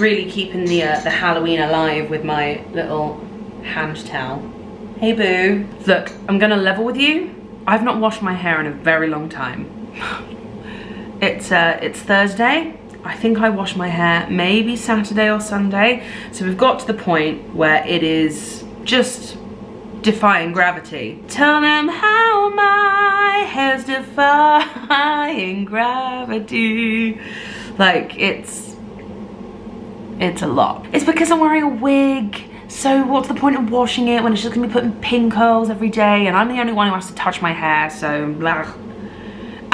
really keeping the Halloween alive with my little hand towel. Hey boo. Look, I'm gonna level with you. I've not washed my hair in a very long time. It's Thursday. I think I washed my hair maybe Saturday or Sunday. So we've got to the point where it is just defying gravity. Tell them how my hair's defying gravity. Like, it's a lot. It's because I'm wearing a wig. So what's the point of washing it when it's just gonna be putting pin curls every day, and I'm the only one who has to touch my hair, so blah.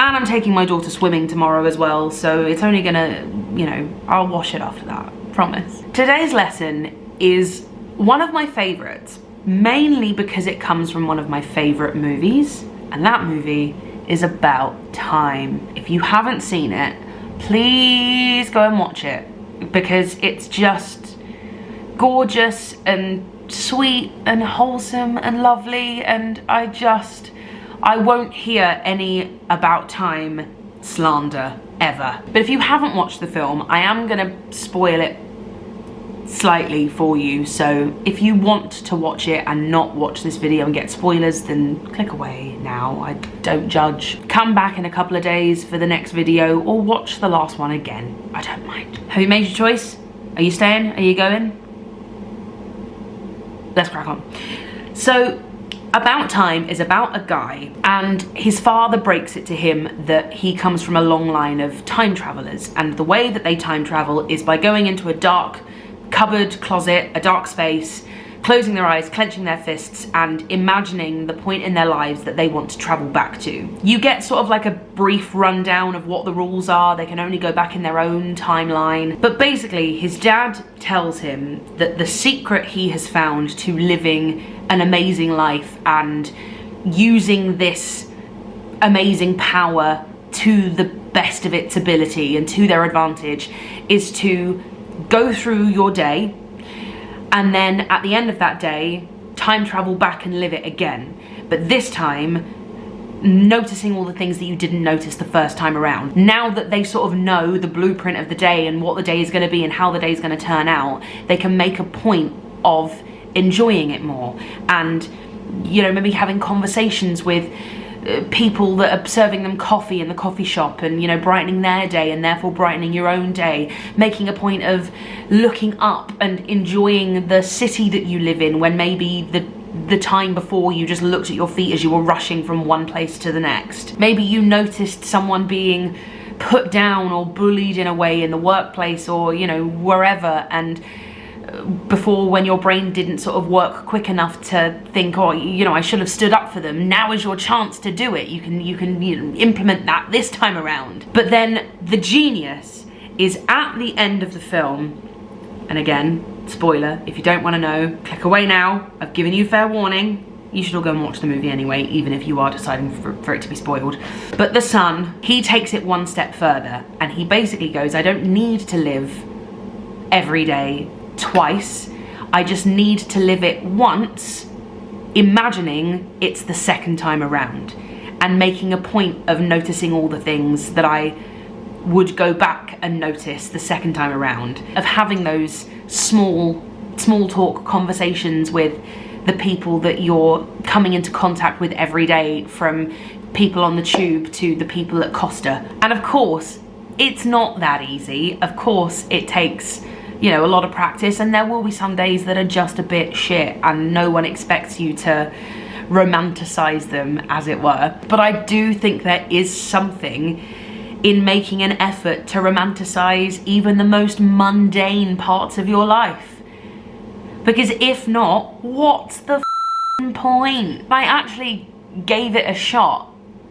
And I'm taking my daughter swimming tomorrow as well, so it's only gonna, you know, I'll wash it after that, promise. Today's lesson is one of my favorites, mainly because it comes from one of my favorite movies, and that movie is about time. If you haven't seen it, please go and watch it, because it's just gorgeous and sweet and wholesome and lovely, and I won't hear any about time slander ever. But if you haven't watched the film, I am gonna spoil it slightly for you, so if you want to watch it and not watch this video and get spoilers, then click away now. I don't judge. Come back in a couple of days for the next video, or watch the last one again. I don't mind. Have you made your choice? Are you staying? Are you going? Let's crack on. So, About Time is about a guy, and his father breaks it to him that he comes from a long line of time travelers, and the way that they time travel is by going into a dark cupboard, closet, a dark space, closing their eyes, clenching their fists, and imagining the point in their lives that they want to travel back to. You get sort of like a brief rundown of what the rules are. They can only go back in their own timeline. But basically, his dad tells him that the secret he has found to living an amazing life and using this amazing power to the best of its ability and to their advantage is to go through your day, and then at the end of that day, time travel back and live it again. But this time, noticing all the things that you didn't notice the first time around. Now that they sort of know the blueprint of the day and what the day is going to be and how the day is going to turn out, they can make a point of enjoying it more. And, you know, maybe having conversations with people that are serving them coffee in the coffee shop, and, you know, brightening their day and therefore brightening your own day, making a point of looking up and enjoying the city that you live in when maybe the time before you just looked at your feet as you were rushing from one place to the next. Maybe you noticed someone being put down or bullied in a way in the workplace, or, you know, wherever, and before, when your brain didn't sort of work quick enough to think, oh, you know, I should have stood up for them. Now is your chance to do it. You can you know, implement that this time around. But then the genius is at the end of the film, and again, spoiler, if you don't want to know, click away now. I've given you fair warning. You should all go and watch the movie anyway, even if you are deciding for it to be spoiled. But the son, he takes it one step further, and he basically goes, I don't need to live every day twice. I just need to live it once, imagining it's the second time around, and making a point of noticing all the things that I would go back and notice the second time around, of having those small talk conversations with the people that you're coming into contact with every day, from people on the tube to the people at Costa. And of course, it's not that easy. Of course, it takes, you know, a lot of practice, and there will be some days that are just a bit shit and no one expects you to romanticize them, as it were. But I do think there is something in making an effort to romanticize even the most mundane parts of your life. Because if not, what's the point? I actually gave it a shot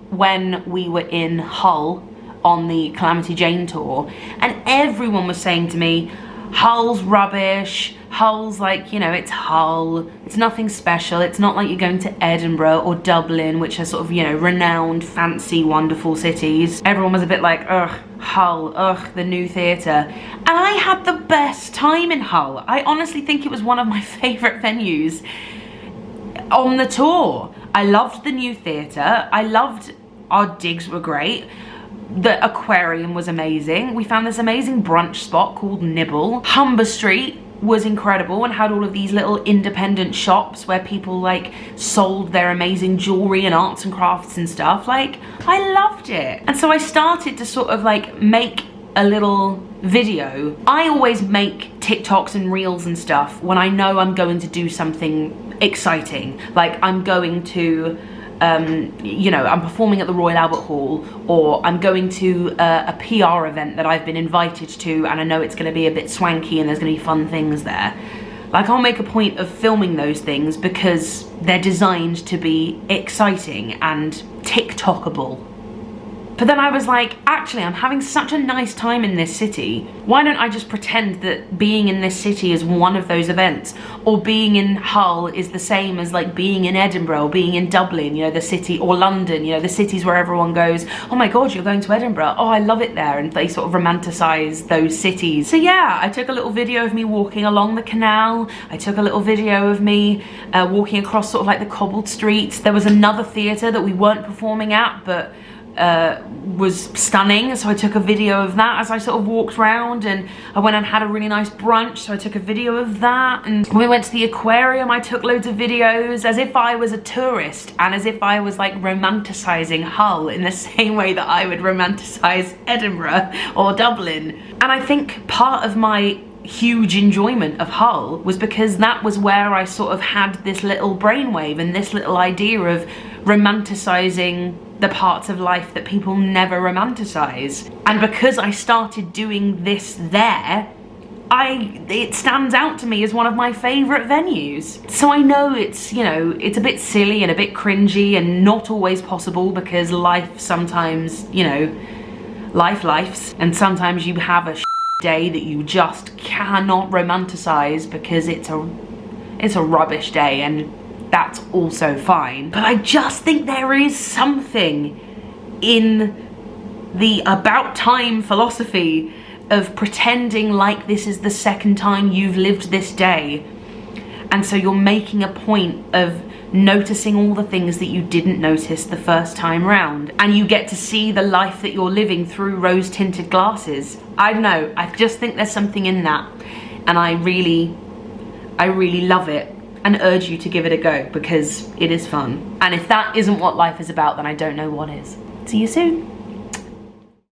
when we were in Hull on the Calamity Jane tour, and everyone was saying to me, Hull's rubbish, Hull's like, you know, it's Hull, it's nothing special, it's not like you're going to Edinburgh or Dublin, which are sort of, you know, renowned, fancy, wonderful cities. Everyone was a bit like, ugh, Hull, ugh, the new theatre. And I had the best time in Hull. I honestly think it was one of my favourite venues on the tour. I loved the new theatre, I loved, our digs were great. The aquarium was amazing. We found this amazing brunch spot called Nibble. Humber Street was incredible and had all of these little independent shops where people like sold their amazing jewelry and arts and crafts and stuff. Like, I loved it. And so I started to sort of like make a little video. I always make TikToks and reels and stuff when I know I'm going to do something exciting. Like, I'm going to you know, I'm performing at the Royal Albert Hall, or I'm going to a PR event that I've been invited to and I know it's going to be a bit swanky and there's going to be fun things there. Like, I'll make a point of filming those things because they're designed to be exciting and TikTokable. But then I was like, actually, I'm having such a nice time in this city. Why don't I just pretend that being in this city is one of those events? Or being in Hull is the same as like being in Edinburgh or being in Dublin, you know, the city, or London, you know, the cities where everyone goes, oh my God, you're going to Edinburgh. Oh, I love it there. And they sort of romanticize those cities. So yeah, I took a little video of me walking along the canal. I took a little video of me walking across sort of like the cobbled streets. There was another theatre that we weren't performing at, but was stunning, so I took a video of that as I sort of walked around, and I went and had a really nice brunch, so I took a video of that. And when we went to the aquarium, I took loads of videos as if I was a tourist and as if I was like romanticizing Hull in the same way that I would romanticize Edinburgh or Dublin. And I think part of my huge enjoyment of Hull was because that was where I sort of had this little brainwave and this little idea of romanticizing the parts of life that people never romanticize. And because I started doing this there, it stands out to me as one of my favorite venues. So I know it's, you know, it's a bit silly and a bit cringy and not always possible because life sometimes, you know, lifes, and sometimes you have a day that you just cannot romanticize because it's a rubbish day, and that's also fine. But I just think there is something in the about time philosophy of pretending like this is the second time you've lived this day, and so you're making a point of noticing all the things that you didn't notice the first time round, and you get to see the life that you're living through rose-tinted glasses. I don't know, I just think there's something in that, and I really love it and urge you to give it a go because it is fun. And if that isn't what life is about, then I don't know what is. See you soon.